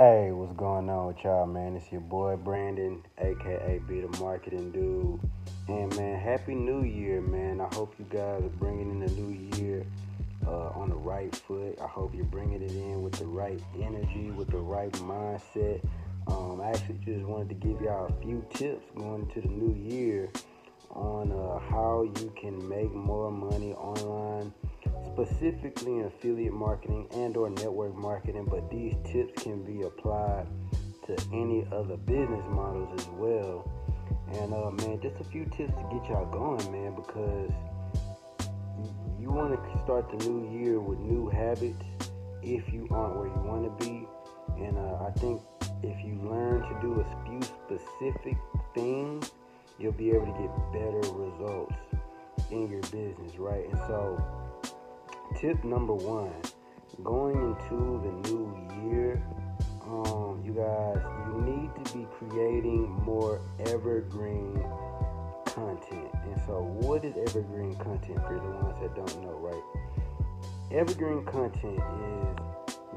Hey, what's going on with y'all, man? It's your boy Brandon, aka Be the Marketing Dude. And man, Happy New Year, man. I hope you guys are bringing in the new year on the right foot. I hope you're bringing it in with the right energy, with the right mindset. I actually just wanted to give y'all a few tips going into the new year on how you can make more money online, specifically in affiliate marketing and or network marketing, but these tips can be applied to any other business models as well. And man, just a few tips to get y'all going, man, because you want to start the new year with new habits if you aren't where you want to be. And I think if you learn to do a few specific things, you'll be able to get better results in your business, right? And so, tip number one, going into the new year, you guys, you need to be creating more evergreen content. And so, what is evergreen content for the ones that don't know, right? Evergreen content is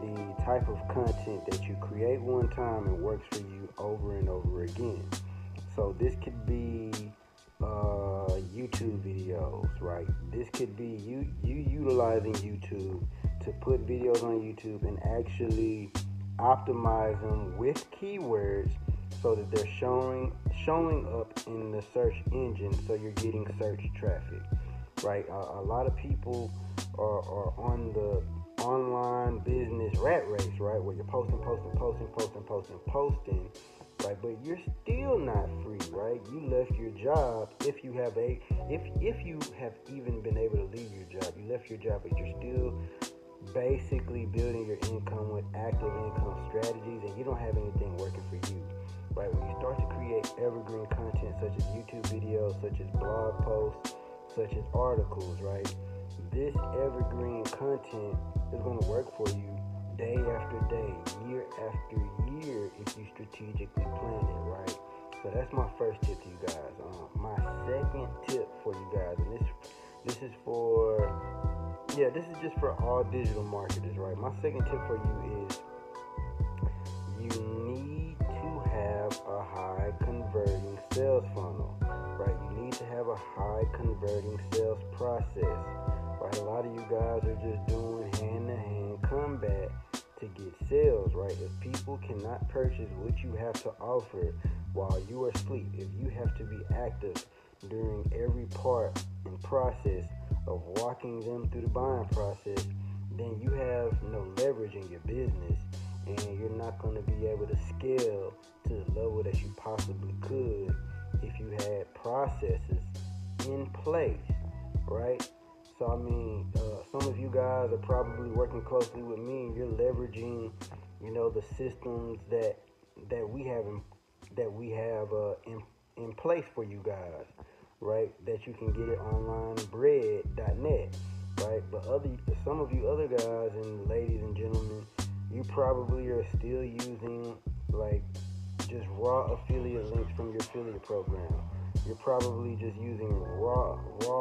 the type of content that you create one time and works for you over and over again. So this could be YouTube videos, right? This could be you utilizing YouTube to put videos on YouTube and actually optimize them with keywords so that they're showing up in the search engine, so you're getting search traffic, right? A lot of people are on the online business rat race, right? Where you're posting, right? But you're still not free, right? You left your job. If you have even been able to leave your job, you left your job, but you're still basically building your income with active income strategies, and you don't have anything working for you, right? When you start to create evergreen content such as YouTube videos, such as blog posts, such as articles, right? This evergreen content is going to work for you day after day, year after year, if you strategically plan it, right? So that's my first tip to you guys. My second tip for you guys, and this is just for all digital marketers, right? My second tip for you is you need to have a high converting sales funnel, right? You need to have a high converting sales process, right? A lot of you guys are just doing hand-to-hand combat to get sales, right? If people cannot purchase what you have to offer while you are asleep, if you have to be active during every part and process of walking them through the buying process, then you have no leverage in your business, and you're not going to be able to scale to the level that you possibly could if you had processes in place, right? So I mean, some of you guys are probably working closely with me, and you're leveraging, the systems that we have in place for you guys, right? That you can get it online, bread.net, right? But some of you other guys and ladies and gentlemen, you probably are still using like just raw affiliate links from your affiliate program. You're probably just using raw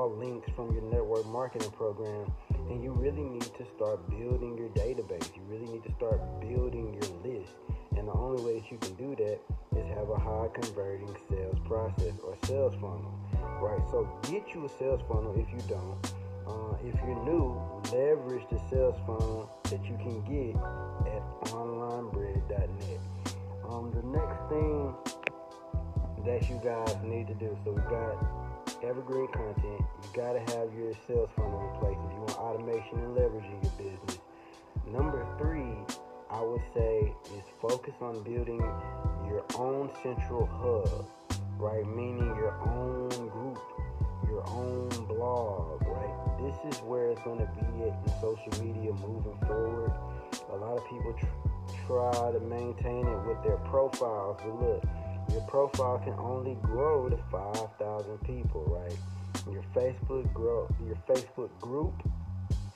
links from your network marketing program, and you really need to start building your database. You really need to start building your list, and the only way that you can do that is have a high converting sales process or sales funnel, right? So get you a sales funnel if you don't. If you're new, leverage the sales funnel that you can get at onlinebread.net. The next thing that you guys need to do, so we got evergreen content. You got to have your sales funnel in place if you want automation and leveraging your business. Number 3, I would say, is focus on building your own central hub, right? Meaning your own group, your own blog, right? This is where it's going to be at in social media moving forward. A lot of people try to maintain it with their profiles, but look, your profile can only grow to 5,000 people, right? Your Facebook group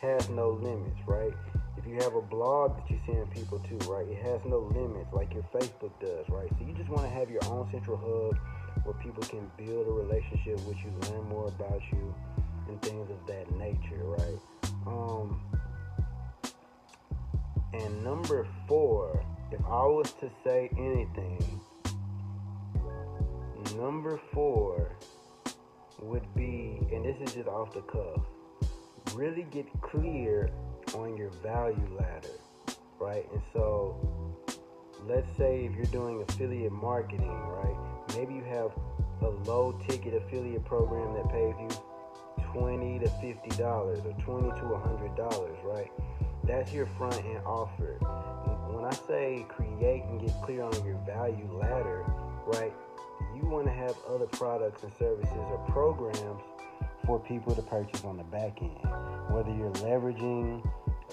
has no limits, right? If you have a blog that you send people to, right, it has no limits like your Facebook does, right? So you just want to have your own central hub where people can build a relationship with you, learn more about you, and things of that nature, right? And number 4 if I was to say anything, number 4 would be, and this is just off the cuff, really get clear on your value ladder, right? And so, let's say if you're doing affiliate marketing, right? Maybe you have a low ticket affiliate program that pays you $20 to $50 or $20 to $100, right? That's your front end offer. When I say create and get clear on your value ladder, right? You want to have other products and services or programs for people to purchase on the back end. Whether you're leveraging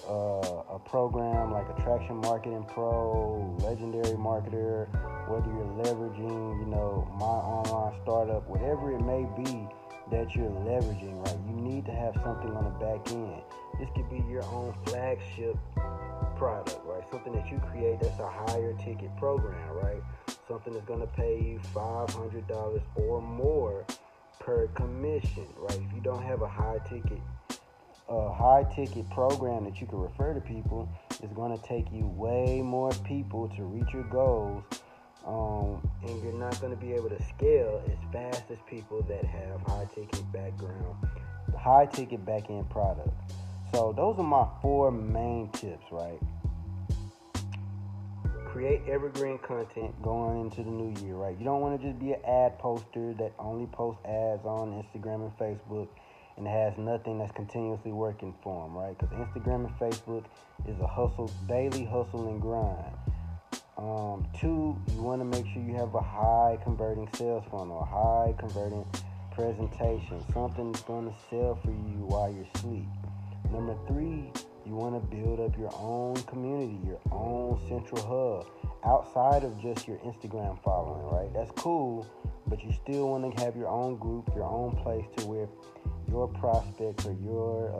a program like Attraction Marketing Pro, Legendary Marketer, whether you're leveraging, My Online Startup, whatever it may be that you're leveraging, right? You need to have something on the back end. This could be your own flagship product, right? Something that you create that's a higher ticket program, right? Something that's going to pay you $500 or more per commission, right? If you don't have a high ticket program that you can refer to people, it's going to take you way more people to reach your goals, and you're not going to be able to scale as fast as people that have high ticket back end products. So those are my 4 main tips, right? Create evergreen content going into the new year, right? You don't want to just be an ad poster that only posts ads on Instagram and Facebook and has nothing that's continuously working for them, right? Because Instagram and Facebook is a daily hustle and grind. 2, you want to make sure you have a high converting sales funnel, a high converting presentation, something that's going to sell for you while you're asleep. Number 3, you want to build up your own community, your own central hub outside of just your Instagram following, right? That's cool, but you still want to have your own group, your own place to where your prospects or your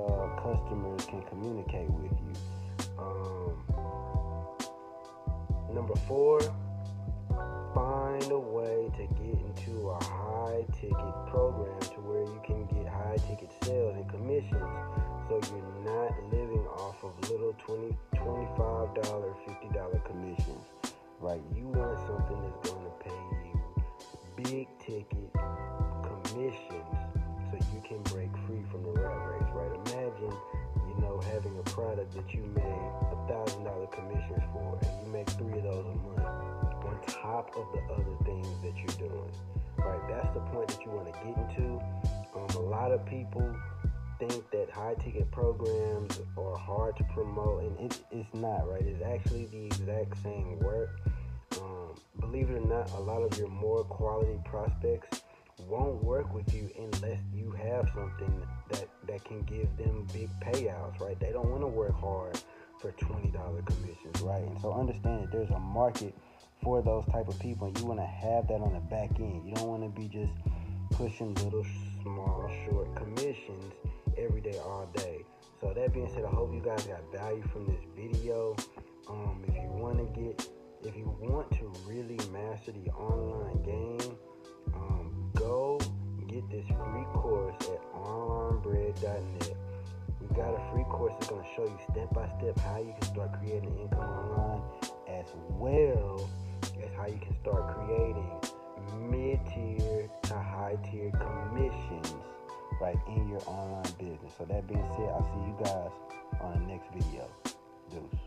customers can communicate with you. Number 4, find a way to get into a high ticket program to where you can get high ticket sales and commissions, so you're not living off of little $20, $25, $50 commissions, right? You want something that's going to pay you big ticket commissions so you can break free from the rat race, right? Imagine, having a product that you made $1,000 commissions for, and you make 3 of those a month on top of the other things that you're doing, right? That's the point that you want to get into. A lot of people think that high ticket programs are hard to promote, and it's not, right? It's actually the exact same work. Believe it or not, a lot of your more quality prospects won't work with you unless you have something that can give them big payouts, right? They don't want to work hard for $20 commissions, right? And so understand that there's a market for those type of people, and you want to have that on the back end. You don't want to be just pushing little, small, short commissions every day, all day. So that being said, I hope you guys got value from this video. If you want to really master the online game, go get this free course at onlinebread.net. We got a free course that's going to show you step by step how you can start creating income online, as well as how you can start creating mid-tier to high-tier commissions, right, in your online business. So that being said, I'll see you guys on the next video. Deuce.